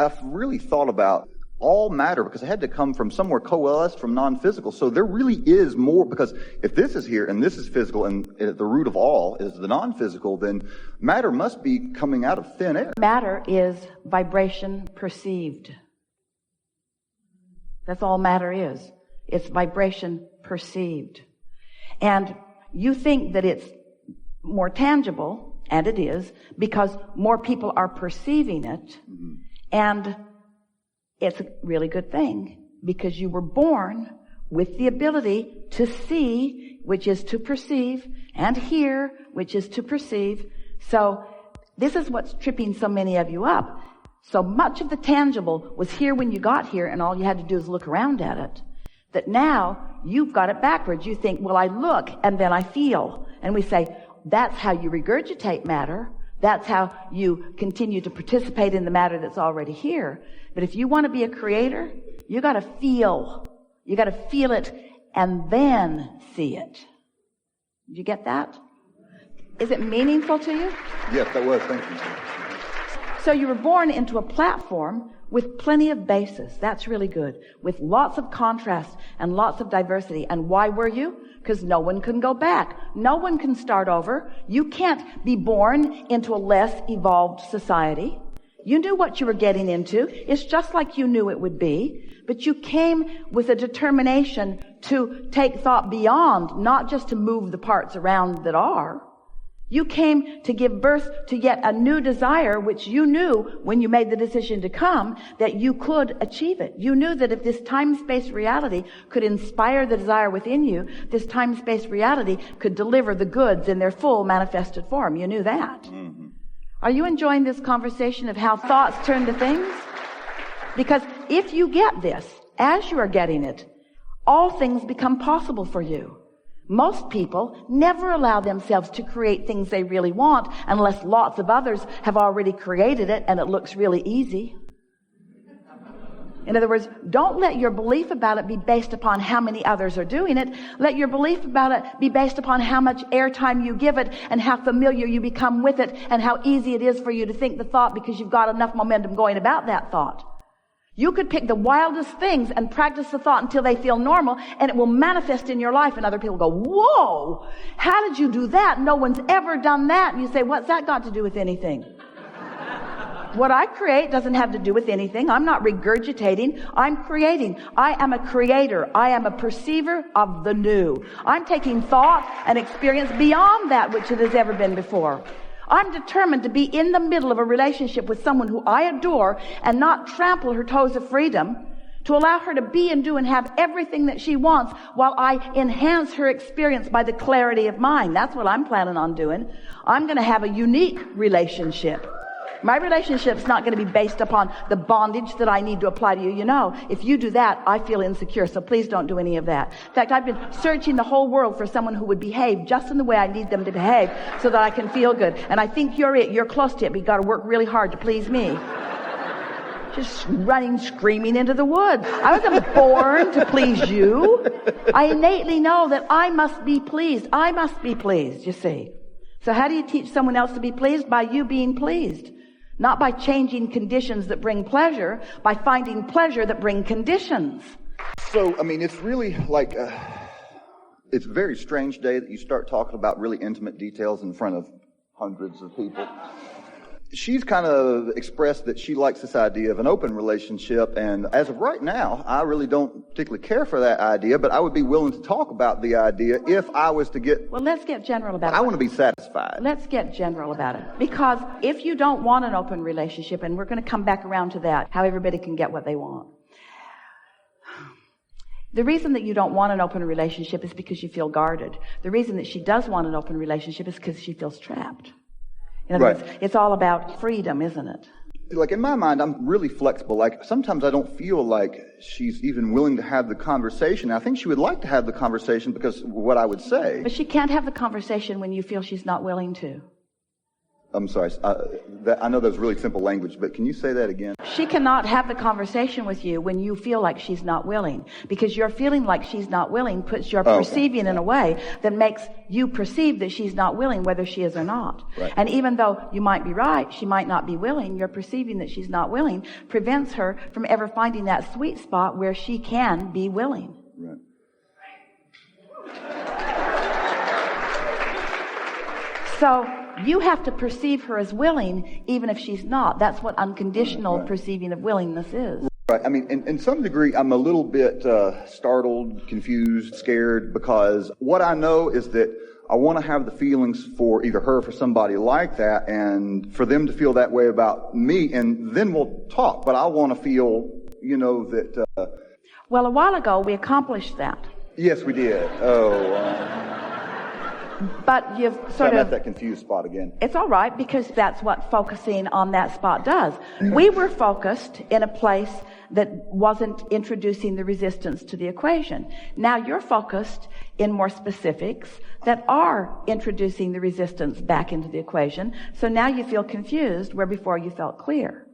I've really thought about all matter, because it had to come from somewhere coalesced from non-physical. So there really is more, because if this is here and this is physical and the root of all is the non-physical, then matter must be coming out of thin air. Matter is vibration perceived. That's all matter is. It's vibration perceived. And you think that it's more tangible, and it is, because more people are perceiving it. Mm-hmm. And it's a really good thing, because you were born with the ability to see, which is to perceive, and hear, which is to perceive. So this is what's tripping so many of you up. So much of the tangible was here when you got here, and all you had to do is look around at it. That now you've got it backwards. You think, well, I look and then I feel. And we say, that's how you regurgitate matter. That's how you continue to participate in the matter that's already here. But if you want to be a creator, you got to feel. You got to feel it and then see it. Did you get that? Is it meaningful to you? Yes, that was. Thank you. So you were born into a platform with plenty of bases. That's really good. With lots of contrast and lots of diversity. And why were you? Because no one can go back. No one can start over. You can't be born into a less evolved society. You knew what you were getting into. It's just like you knew it would be. But you came with a determination to take thought beyond, not just to move the parts around that are. You came to give birth to yet a new desire, which you knew when you made the decision to come that you could achieve it. You knew that if this time-space reality could inspire the desire within you, this time-space reality could deliver the goods in their full manifested form. You knew that. Mm-hmm. Are you enjoying this conversation of how thoughts turn to things? Because if you get this, as you are getting it, all things become possible for you. Most people never allow themselves to create things they really want unless lots of others have already created it and it looks really easy. In other words, don't let your belief about it be based upon how many others are doing it. Let your belief about it be based upon how much airtime you give it and how familiar you become with it and how easy it is for you to think the thought because you've got enough momentum going about that thought. You could pick the wildest things and practice the thought until they feel normal, and it will manifest in your life, and other people go, whoa, how did you do that? No one's ever done that. And you say, what's that got to do with anything? What I create doesn't have to do with anything. I'm not regurgitating. I'm creating. I am a creator. I am a perceiver of the new. I'm taking thought and experience beyond that which it has ever been before. I'm determined to be in the middle of a relationship with someone who I adore and not trample her toes of freedom, to allow her to be and do and have everything that she wants while I enhance her experience by the clarity of mine. That's what I'm planning on doing. I'm going to have a unique relationship. My relationship's not going to be based upon the bondage that I need to apply to you. You know, if you do that, I feel insecure, so please don't do any of that. In fact, I've been searching the whole world for someone who would behave just in the way I need them to behave so that I can feel good. And I think you're it. You're close to it, but you've got to work really hard to please me. Just running, screaming into the woods. I wasn't born to please you. I innately know that I must be pleased. I must be pleased, you see. So how do you teach someone else to be pleased? By you being pleased. Not by changing conditions that bring pleasure, by finding pleasure that bring conditions. So, I mean, it's really like, it's a very strange day that you start talking about really intimate details in front of hundreds of people. She's kind of expressed that she likes this idea of an open relationship, and as of right now, I really don't particularly care for that idea, but I would be willing to talk about the idea if I was to get... Well, let's get general about it. I want to be satisfied. Let's get general about it. Because if you don't want an open relationship, and we're going to come back around to that, how everybody can get what they want. The reason that you don't want an open relationship is because you feel guarded. The reason that she does want an open relationship is because she feels trapped. In other words, it's all about freedom, isn't it? Like, in my mind, I'm really flexible. Like, sometimes I don't feel like she's even willing to have the conversation. I think she would like to have the conversation because of what I would say. But she can't have the conversation when you feel she's not willing to. I'm sorry. I know that was really simple language, but can you say that again? She cannot have the conversation with you when you feel like she's not willing, because your feeling like she's not willing puts your perceiving in a way that makes you perceive that she's not willing, whether she is or not. Right. And even though you might be right, she might not be willing, your perceiving that she's not willing prevents her from ever finding that sweet spot where she can be willing. Right. So you have to perceive her as willing, even if she's not. That's what unconditional perceiving of willingness is. Right. I mean, in some degree, I'm a little bit startled, confused, scared, because what I know is that I want to have the feelings for either her or for somebody like that, and for them to feel that way about me, and then we'll talk. But I want to feel, that... Well, a while ago, we accomplished that. Yes, we did. But you've I'm at that confused spot again. It's all right, because that's what focusing on that spot does. We were focused in a place that wasn't introducing the resistance to the equation. Now you're focused in more specifics that are introducing the resistance back into the equation. So now you feel confused where before you felt clear.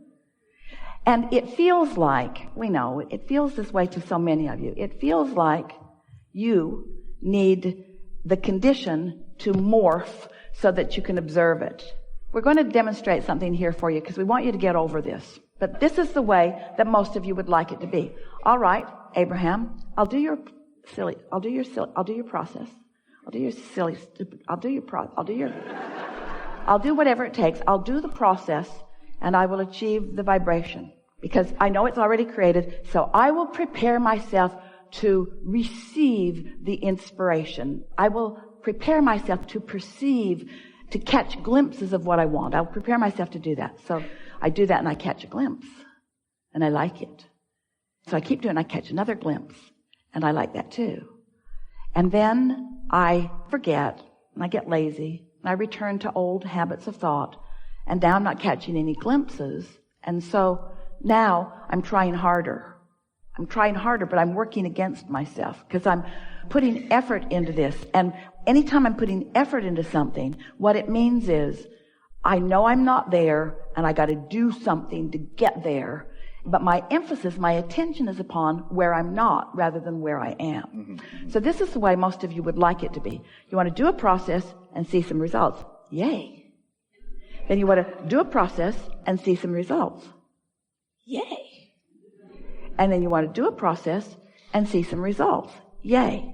And it feels like, we know, it feels this way to so many of you. It feels like you need the condition to morph so that you can observe it. We're going to demonstrate something here for you because we want you to get over this. But this is the way that most of you would like it to be. All right, Abraham, I'll do your process. I'll do whatever it takes. I'll do the process, and I will achieve the vibration because I know it's already created. So I will prepare myself to receive the inspiration. I will prepare myself to perceive, to catch glimpses of what I want. I'll prepare myself to do that. So I do that and I catch a glimpse and I like it. So I keep doing it and I catch another glimpse and I like that too. And then I forget and I get lazy and I return to old habits of thought, and now I'm not catching any glimpses. And so now I'm trying harder, but I'm working against myself because I'm putting effort into this. And anytime I'm putting effort into something, what it means is I know I'm not there and I got to do something to get there. But my emphasis, my attention is upon where I'm not rather than where I am. Mm-hmm. So this is the way most of you would like it to be. You want to do a process and see some results. Yay. Then you want to do a process and see some results. Yay. And then you want to do a process and see some results. Yay.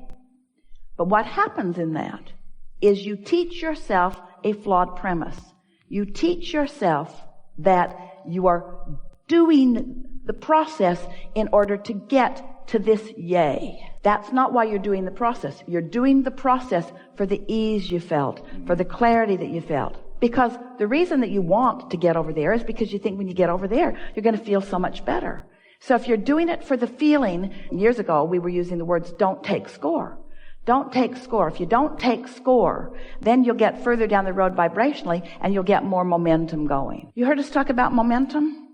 But what happens in that is you teach yourself a flawed premise. You teach yourself that you are doing the process in order to get to this yay. That's not why you're doing the process. You're doing the process for the ease you felt, for the clarity that you felt. Because the reason that you want to get over there is because you think when you get over there, you're going to feel so much better. So if you're doing it for the feeling, years ago we were using the words don't take score. Don't take score. If you don't take score, then you'll get further down the road vibrationally and you'll get more momentum going. You heard us talk about momentum?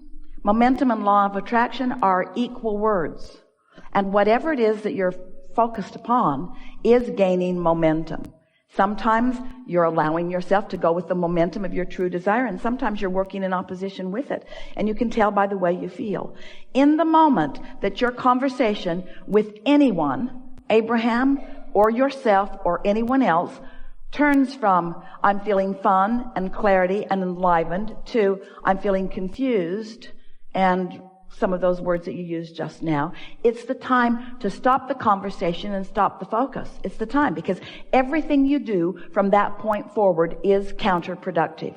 Momentum and law of attraction are equal words. And whatever it is that you're focused upon is gaining momentum. Sometimes you're allowing yourself to go with the momentum of your true desire, and sometimes you're working in opposition with it. And you can tell by the way you feel. In the moment that your conversation with anyone, Abraham or yourself or anyone else, turns from I'm feeling fun and clarity and enlivened to I'm feeling confused and some of those words that you used just now, it's the time to stop the conversation and stop the focus. It's the time, because everything you do from that point forward is counterproductive.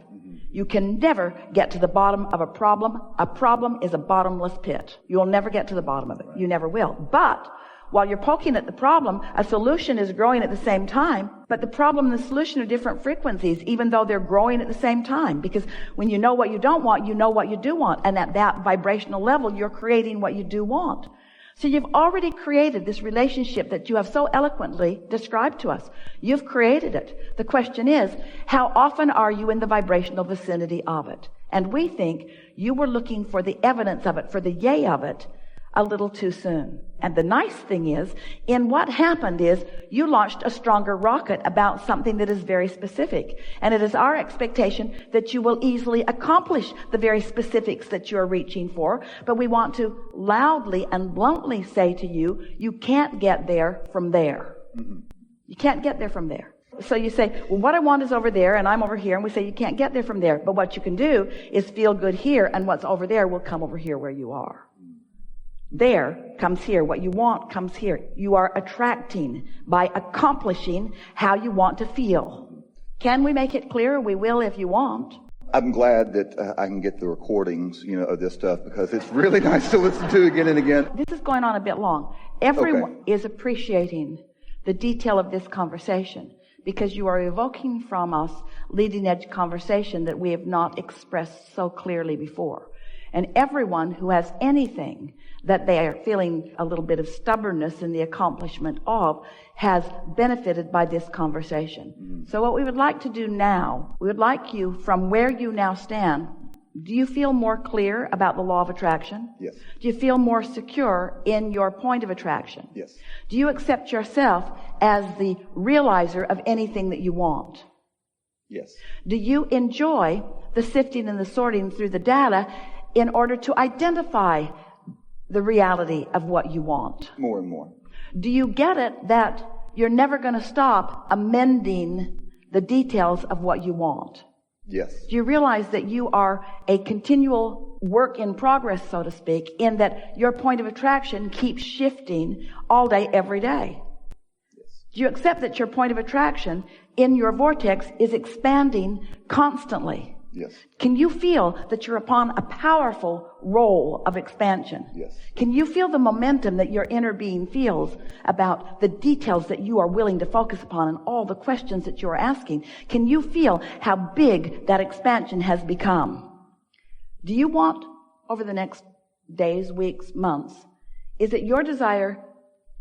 You can never get to the bottom of a problem. A problem is a bottomless pit. You'll never get to the bottom of it. You never will. But while you're poking at the problem, a solution is growing at the same time. But the problem and the solution are different frequencies, even though they're growing at the same time. Because when you know what you don't want, you know what you do want. And at that vibrational level, you're creating what you do want. So you've already created this relationship that you have so eloquently described to us. You've created it. The question is, how often are you in the vibrational vicinity of it? And we think you were looking for the evidence of it, for the yay of it, a little too soon. And the nice thing is, in what happened is you launched a stronger rocket about something that is very specific. And it is our expectation that you will easily accomplish the very specifics that you're reaching for. But we want to loudly and bluntly say to you, you can't get there from there. Mm-hmm. You can't get there from there. So you say, well, what I want is over there and I'm over here. And we say, you can't get there from there. But what you can do is feel good here, and what's over there will come over here where you are. There comes here. What you want comes here. You are attracting by accomplishing how you want to feel. Can we make it clear? We will if you want. I'm glad that I can get the recordings, of this stuff, because it's really nice to listen to again and again. This is going on a bit long. Everyone is appreciating the detail of this conversation, because you are evoking from us leading edge conversation that we have not expressed so clearly before. And everyone who has anything that they are feeling a little bit of stubbornness in the accomplishment of has benefited by this conversation. Mm-hmm. So what we would like to do now, we would like you, from where you now stand, do you feel more clear about the law of attraction? Yes. Do you feel more secure in your point of attraction? Yes. Do you accept yourself as the realizer of anything that you want? Yes. Do you enjoy the sifting and the sorting through the data in order to identify the reality of what you want? More and more. Do you get it that you're never going to stop amending the details of what you want? Yes. Do you realize that you are a continual work in progress, so to speak, in that your point of attraction keeps shifting all day, every day? Yes. Do you accept that your point of attraction in your vortex is expanding constantly? Yes. Can you feel that you're upon a powerful roll of expansion? Yes. Can you feel the momentum that your inner being feels about the details that you are willing to focus upon and all the questions that you are asking? Can you feel how big that expansion has become? Do you want, over the next days, weeks, months, is it your desire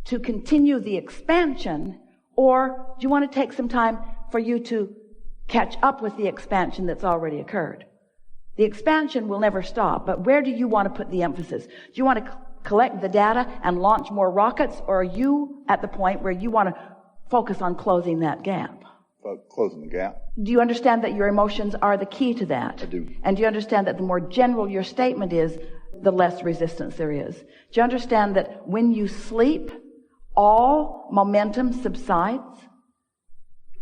to continue the expansion, or do you want to take some time for you to catch up with the expansion that's already occurred? The expansion will never stop, but where do you want to put the emphasis? Do you want to collect the data and launch more rockets, or are you at the point where you want to focus on closing that gap? Closing the gap. Do you understand that your emotions are the key to that? I do. And do you understand that the more general your statement is, the less resistance there is? Do you understand that when you sleep, all momentum subsides?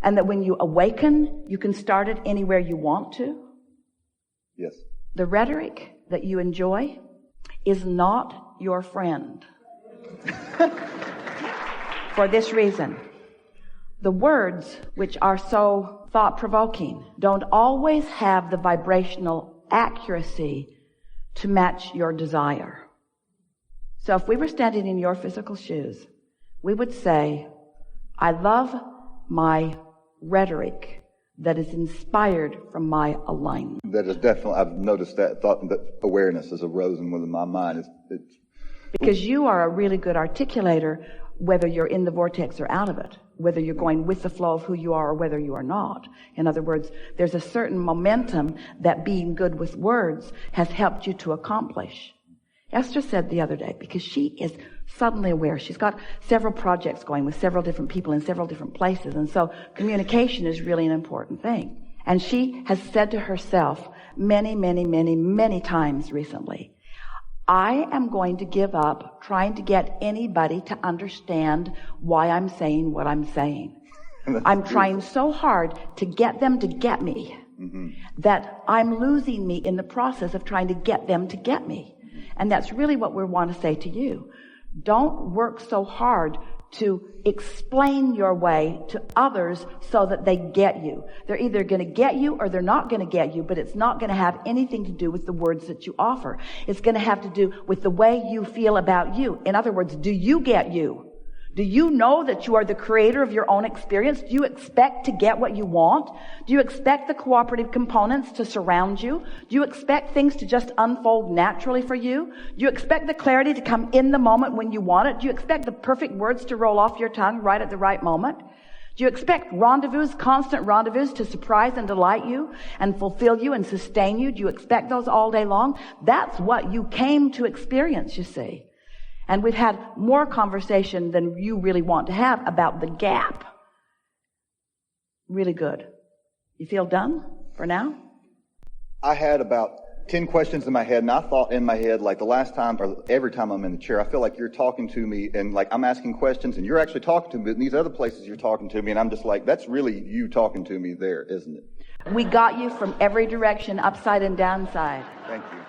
And that when you awaken, you can start it anywhere you want to? Yes. The rhetoric that you enjoy is not your friend. For this reason, the words which are so thought-provoking don't always have the vibrational accuracy to match your desire. So if we were standing in your physical shoes, we would say, I love my rhetoric that is inspired from my alignment. That is definitely, I've noticed that awareness has arisen within my mind. It's because you are a really good articulator, whether you're in the vortex or out of it, whether you're going with the flow of who you are or whether you are not. In other words, there's a certain momentum that being good with words has helped you to accomplish. Esther said the other day, because she is suddenly aware. She's got several projects going with several different people in several different places. And so communication is really an important thing. And she has said to herself many, many, many, many times recently, I am going to give up trying to get anybody to understand why I'm saying what I'm saying. I'm trying so hard to get them to get me that I'm losing me in the process of trying to get them to get me. And that's really what we want to say to you. Don't work so hard to explain your way to others so that they get you. They're either going to get you or they're not going to get you, but it's not going to have anything to do with the words that you offer. It's going to have to do with the way you feel about you. In other words, do you get you? Do you know that you are the creator of your own experience? Do you expect to get what you want? Do you expect the cooperative components to surround you? Do you expect things to just unfold naturally for you? Do you expect the clarity to come in the moment when you want it? Do you expect the perfect words to roll off your tongue right at the right moment? Do you expect rendezvous, constant rendezvous to surprise and delight you and fulfill you and sustain you? Do you expect those all day long? That's what you came to experience, you see. And we've had more conversation than you really want to have about the gap. Really good. You feel done for now? I had about 10 questions in my head, and I thought in my head, like the last time or every time I'm in the chair, I feel like you're talking to me and like I'm asking questions and you're actually talking to me, but in these other places you're talking to me, and I'm just like, that's really you talking to me there, isn't it? We got you from every direction, upside and downside. Thank you.